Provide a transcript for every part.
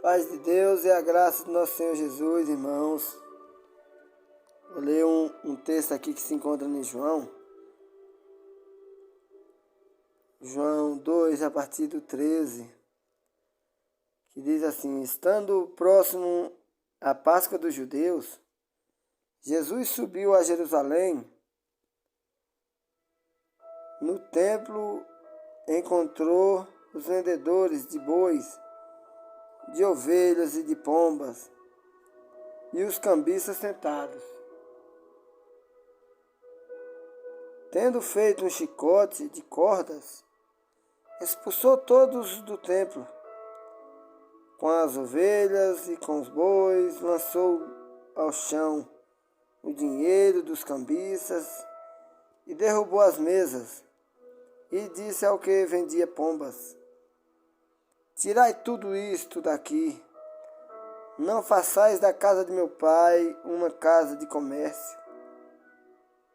Paz de Deus e a graça do nosso Senhor Jesus, irmãos. Vou ler um texto aqui que se encontra em João 2, a partir do 13, que diz assim: Estando próximo à Páscoa dos judeus, Jesus subiu a Jerusalém. No templo encontrou os vendedores de bois, de ovelhas e de pombas, e os cambistas sentados. Tendo feito um chicote de cordas, expulsou todos do templo. Com as ovelhas e com os bois, lançou ao chão o dinheiro dos cambistas e derrubou as mesas, e disse ao que vendia pombas: Tirai tudo isto daqui, não façais da casa de meu pai uma casa de comércio.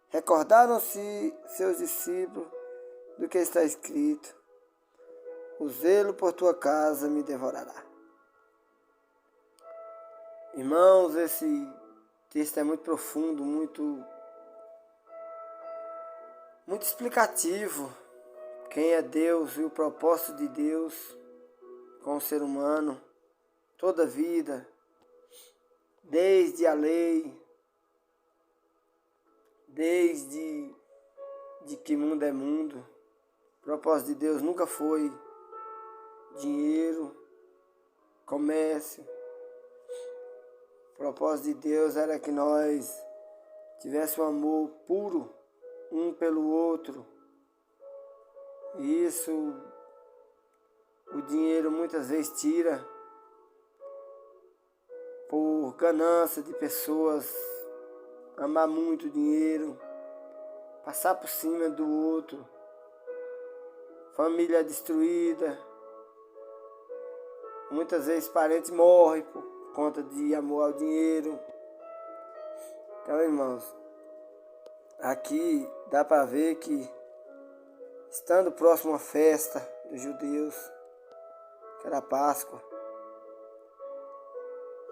Recordaram-se seus discípulos do que está escrito: O zelo por tua casa me devorará. Irmãos, esse texto é muito profundo, muito explicativo. Quem é Deus e o propósito de Deus com o ser humano, toda a vida, desde a lei, desde de que mundo é mundo. O propósito de Deus nunca foi dinheiro, comércio. O propósito de Deus era que nós tivéssemos um amor puro um pelo outro. E isso o dinheiro muitas vezes tira por ganância de pessoas, amar muito o dinheiro, passar por cima do outro, família destruída, muitas vezes parentes morrem por conta de amor ao dinheiro. Então, irmãos, aqui dá para ver que, estando próximo à festa dos judeus, que era a Páscoa,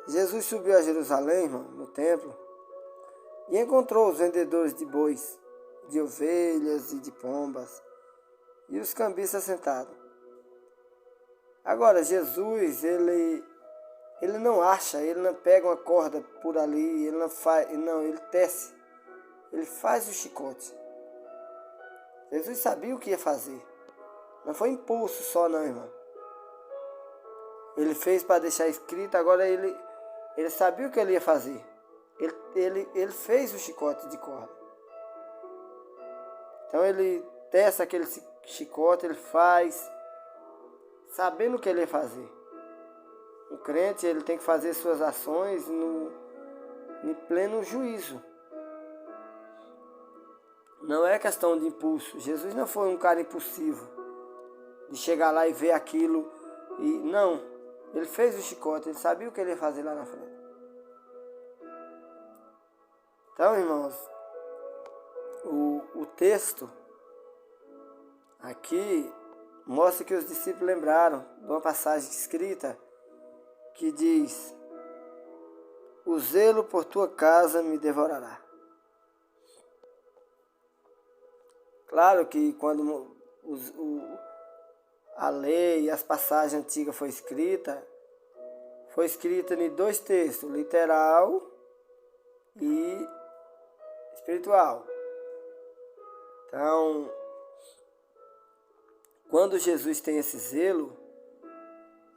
Jesus subiu a Jerusalém, irmão, no templo, e encontrou os vendedores de bois, de ovelhas e de pombas, e os cambistas sentados. Agora, Jesus, ele não acha, ele não pega uma corda por ali, ele não faz, não, ele tece, ele faz o chicote. Jesus sabia o que ia fazer. Não foi impulso só não, irmão. Ele fez para deixar escrito, agora ele sabia o que ele ia fazer. Ele fez o chicote de corda. Então ele testa aquele chicote, ele faz, sabendo o que ele ia fazer. O crente, ele tem que fazer suas ações em pleno juízo. Não é questão de impulso. Jesus não foi um cara impulsivo, de chegar lá e ver aquilo. Não, ele fez o chicote, ele sabia o que ele ia fazer lá na frente. Então, irmãos, o texto aqui mostra que os discípulos lembraram de uma passagem escrita que diz: O zelo por tua casa me devorará. Claro que quando a lei e as passagens antigas foi escrita em dois textos, literal e espiritual. Então, quando Jesus tem esse zelo,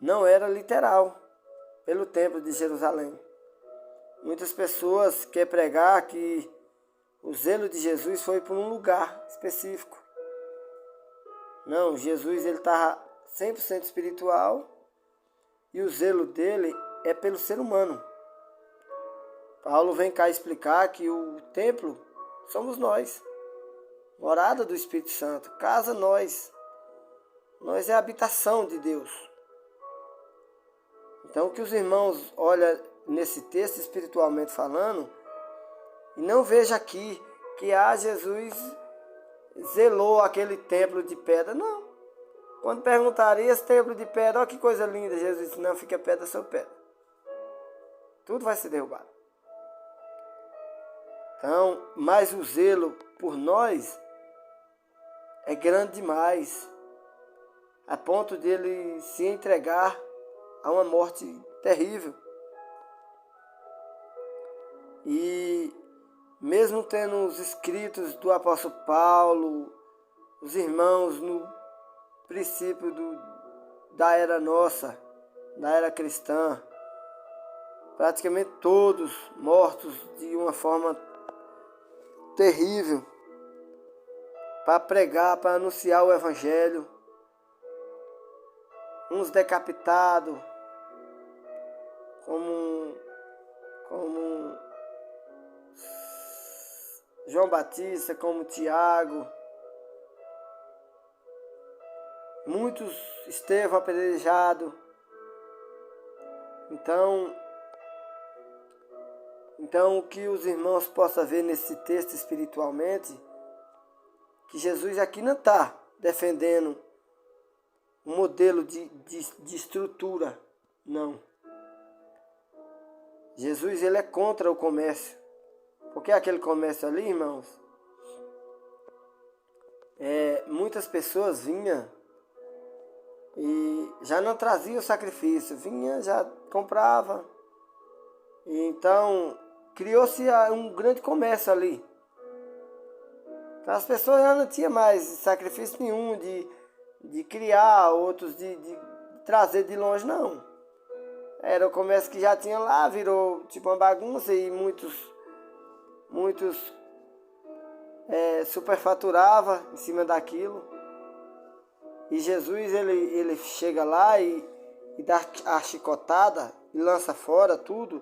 não era literal pelo templo de Jerusalém. Muitas pessoas querem pregar que o zelo de Jesus foi por um lugar específico. Não, Jesus ele está 100% espiritual e o zelo dele é pelo ser humano. Paulo vem cá explicar que o templo somos nós, morada do Espírito Santo, casa nós. Nós é a habitação de Deus. Então que os irmãos olham nesse texto espiritualmente falando e não veja aqui que Jesus zelou aquele templo de pedra. Não. Quando perguntaram, e esse templo de pedra, olha que coisa linda, Jesus disse, não, fica pedra sobre pedra. Tudo vai ser derrubado. Então, mas o zelo por nós é grande demais, a ponto de ele se entregar a uma morte terrível. E mesmo tendo os escritos do apóstolo Paulo, os irmãos no princípio da era nossa, da era cristã, praticamente todos mortos de uma forma terrível, para pregar, para anunciar o evangelho, uns decapitados, como João Batista, como Tiago, muitos Estevão apedrejado. Então, o que os irmãos possam ver nesse texto espiritualmente, que Jesus aqui não está defendendo um modelo de estrutura, não. Jesus, ele é contra o comércio. Porque aquele comércio ali, irmãos, muitas pessoas vinham e já não traziam o sacrifício, vinha, já comprava. E então criou-se um grande comércio ali. Então as pessoas já não tinham mais sacrifício nenhum de criar, outros de trazer de longe, não. Era o comércio que já tinha lá, virou tipo uma bagunça e muitos superfaturava em cima daquilo. E Jesus, ele chega lá e dá a chicotada e lança fora tudo,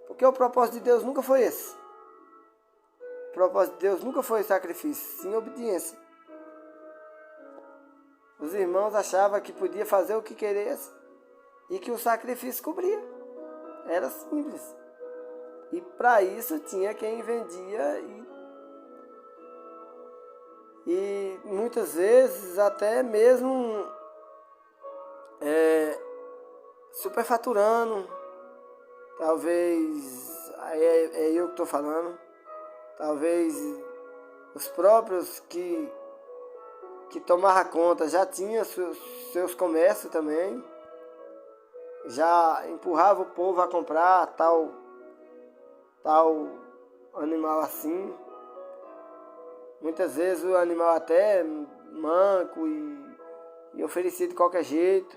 porque o propósito de Deus nunca foi esse. O propósito de Deus nunca foi sacrifício, sim obediência. Os irmãos achavam que podia fazer o que queresse e que o sacrifício cobria. Era simples. E para isso tinha quem vendia e muitas vezes até mesmo superfaturando. Talvez, é eu que estou falando, talvez os próprios que tomavam conta já tinham seus comércios também, já empurrava o povo a comprar tal animal assim. Muitas vezes o animal até manco e oferecido de qualquer jeito.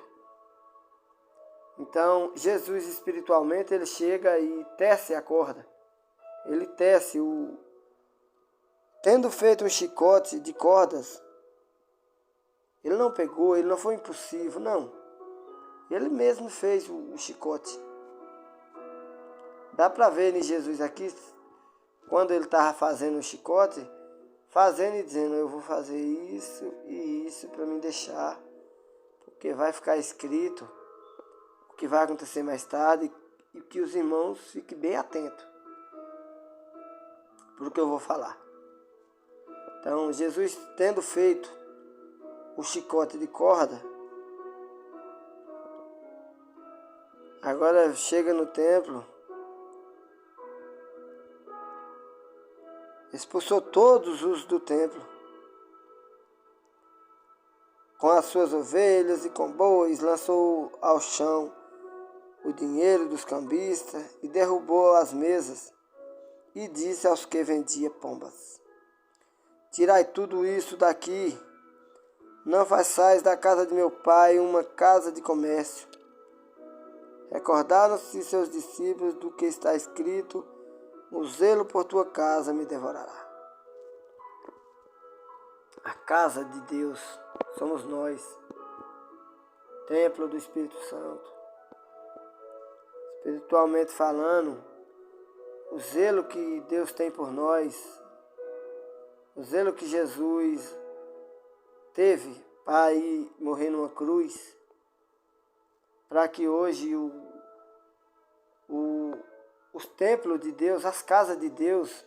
Então Jesus espiritualmente ele chega e tece a corda. Ele tece tendo feito um chicote de cordas. Ele não pegou, ele não foi impulsivo, não. Ele mesmo fez o chicote. Dá para ver em Jesus aqui, quando ele estava fazendo o chicote, fazendo e dizendo, eu vou fazer isso e isso para me deixar, porque vai ficar escrito o que vai acontecer mais tarde e que os irmãos fiquem bem atentos para o que eu vou falar. Então, Jesus tendo feito o chicote de corda, agora chega no templo, expulsou todos os do templo, com as suas ovelhas e com bois, lançou ao chão o dinheiro dos cambistas e derrubou as mesas e disse aos que vendiam pombas, tirai tudo isso daqui, não façais da casa de meu pai uma casa de comércio. Recordaram-se seus discípulos do que está escrito, o zelo por tua casa me devorará. A casa de Deus somos nós, templo do Espírito Santo. Espiritualmente falando, o zelo que Deus tem por nós, o zelo que Jesus teve para ir morrer numa cruz, para que hoje os templos de Deus, as casas de Deus,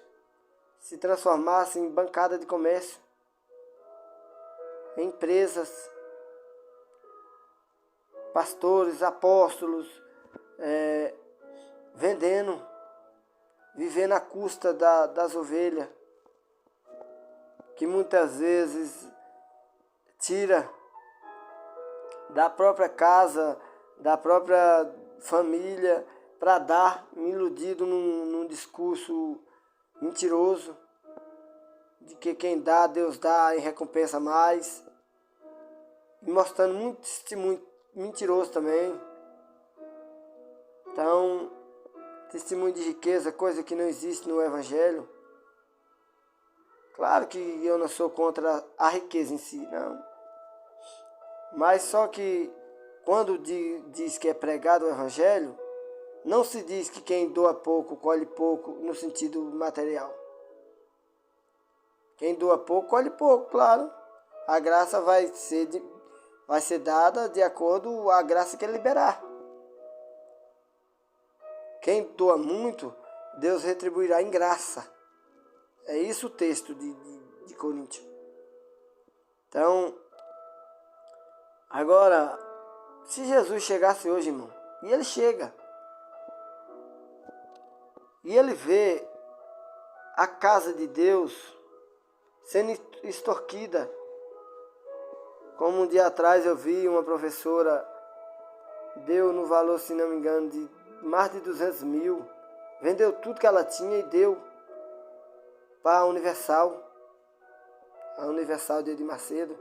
se transformassem em bancada de comércio, em empresas, pastores, apóstolos, vivendo à custa das ovelhas, que muitas vezes tira da própria casa, da própria família, para dar, iludido num discurso mentiroso, de que quem dá, Deus dá e recompensa mais, e mostrando muito testemunho mentiroso também. Então, testemunho de riqueza, coisa que não existe no Evangelho. Claro que eu não sou contra a riqueza em si, não. Mas só que quando diz que é pregado o Evangelho, não se diz que quem doa pouco, colhe pouco no sentido material. Quem doa pouco, colhe pouco, claro. A graça vai ser dada de acordo com a graça que ele liberar. Quem doa muito, Deus retribuirá em graça. É isso o texto de Coríntios. Então, agora, se Jesus chegasse hoje, irmão, e ele chega, e ele vê a casa de Deus sendo extorquida, como um dia atrás eu vi uma professora, deu no valor, se não me engano, de mais de 200 mil, vendeu tudo que ela tinha e deu para a Universal de Edir Macedo.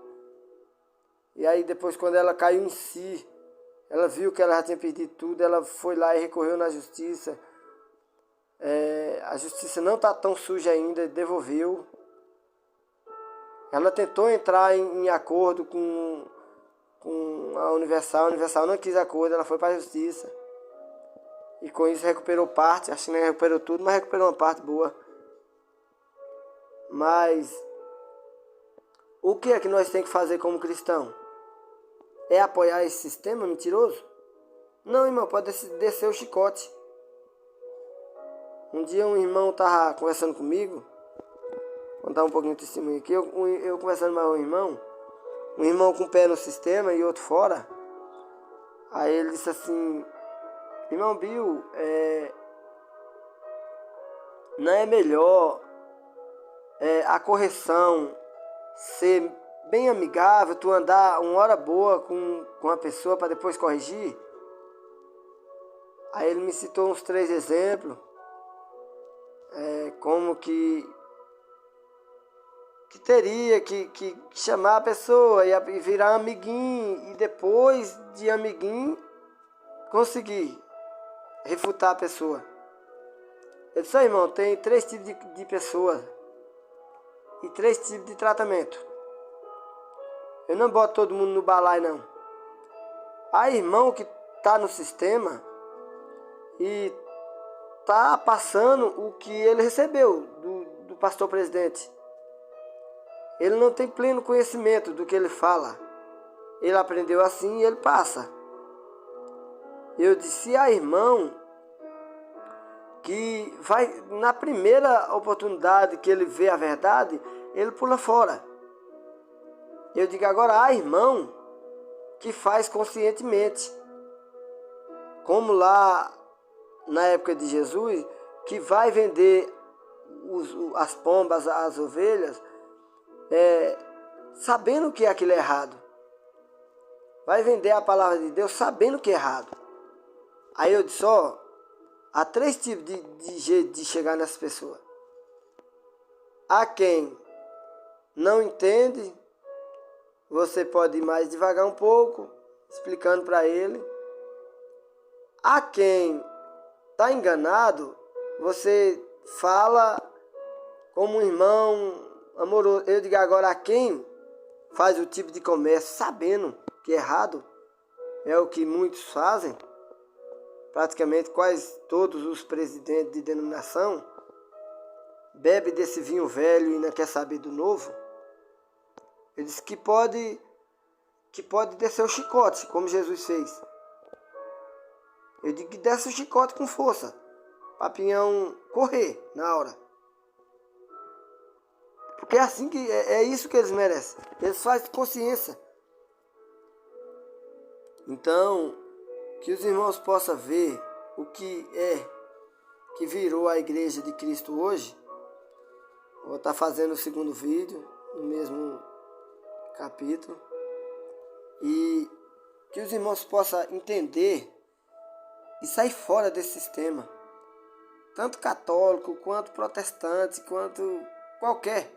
E aí depois, quando ela caiu em si, ela viu que ela já tinha perdido tudo, ela foi lá e recorreu na justiça. A justiça não está tão suja ainda, devolveu. Ela tentou entrar em acordo com a Universal não quis acordo, ela foi para a justiça. E com isso recuperou parte, acho que não recuperou tudo, mas recuperou uma parte boa. Mas o que é que nós temos que fazer como cristão? É apoiar esse sistema mentiroso? Não, irmão, pode descer o chicote. Um dia um irmão estava conversando comigo, vou contar um pouquinho de testemunho aqui, eu conversando com um irmão com o pé no sistema e outro fora. Aí ele disse assim: irmão Bill, não é melhor a correção ser bem amigável, tu andar uma hora boa com a pessoa para depois corrigir? Aí ele me citou uns 3 exemplos, como que teria que chamar a pessoa e virar amiguinho, e depois de amiguinho conseguir refutar a pessoa. Eu disse: irmão, tem 3 tipos de pessoas e 3 tipos de tratamento. Eu não boto todo mundo no balaio, não. Há irmão que está no sistema e está passando o que ele recebeu do pastor presidente. Ele não tem pleno conhecimento do que ele fala. Ele aprendeu assim e ele passa. Eu disse: há irmão que vai, na primeira oportunidade que ele vê a verdade, ele pula fora. Eu digo: agora há irmão que faz conscientemente, como lá na época de Jesus, que vai vender as pombas, as ovelhas, sabendo que aquilo é errado. Vai vender a palavra de Deus sabendo que é errado. Aí eu disse: há 3 tipos de jeito de chegar nessas pessoas. Há quem não entende, você pode ir mais devagar um pouco, explicando para ele. Há quem está enganado, você fala como um irmão amoroso. Eu digo agora: a quem faz o tipo de comércio sabendo que é errado, é o que muitos fazem, praticamente quase todos os presidentes de denominação, bebe desse vinho velho e não quer saber do novo. Ele disse que pode descer o chicote, como Jesus fez. Eu digo que desce o chicote com força, para Pinhão correr na hora. Porque é assim é isso que eles merecem. Eles fazem consciência. Então, que os irmãos possam ver o que que virou a Igreja de Cristo hoje. Vou estar fazendo o segundo vídeo, no mesmo capítulo. E que os irmãos possam entender e sair fora desse sistema. Tanto católico, quanto protestante, quanto qualquer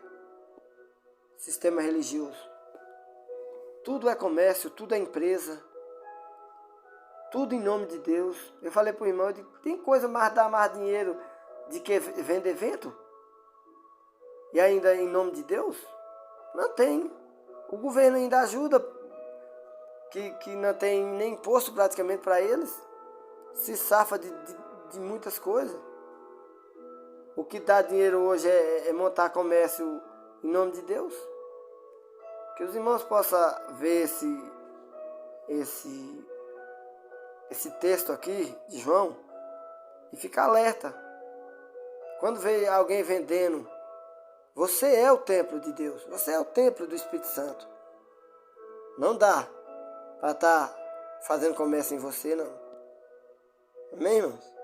sistema religioso. Tudo é comércio, tudo é empresa. Tudo em nome de Deus. Eu falei para o irmão, tem coisa mais dar mais dinheiro de que vender evento? E ainda em nome de Deus? Não tem. O governo ainda ajuda, que não tem nem imposto praticamente para eles. Se safa de muitas coisas. O que dá dinheiro hoje é montar comércio em nome de Deus. Que os irmãos possam ver esse texto aqui de João e ficar alerta. Quando vê alguém vendendo, você é o templo de Deus, você é o templo do Espírito Santo. Não dá para estar fazendo comércio em você, não. Amém, irmãos?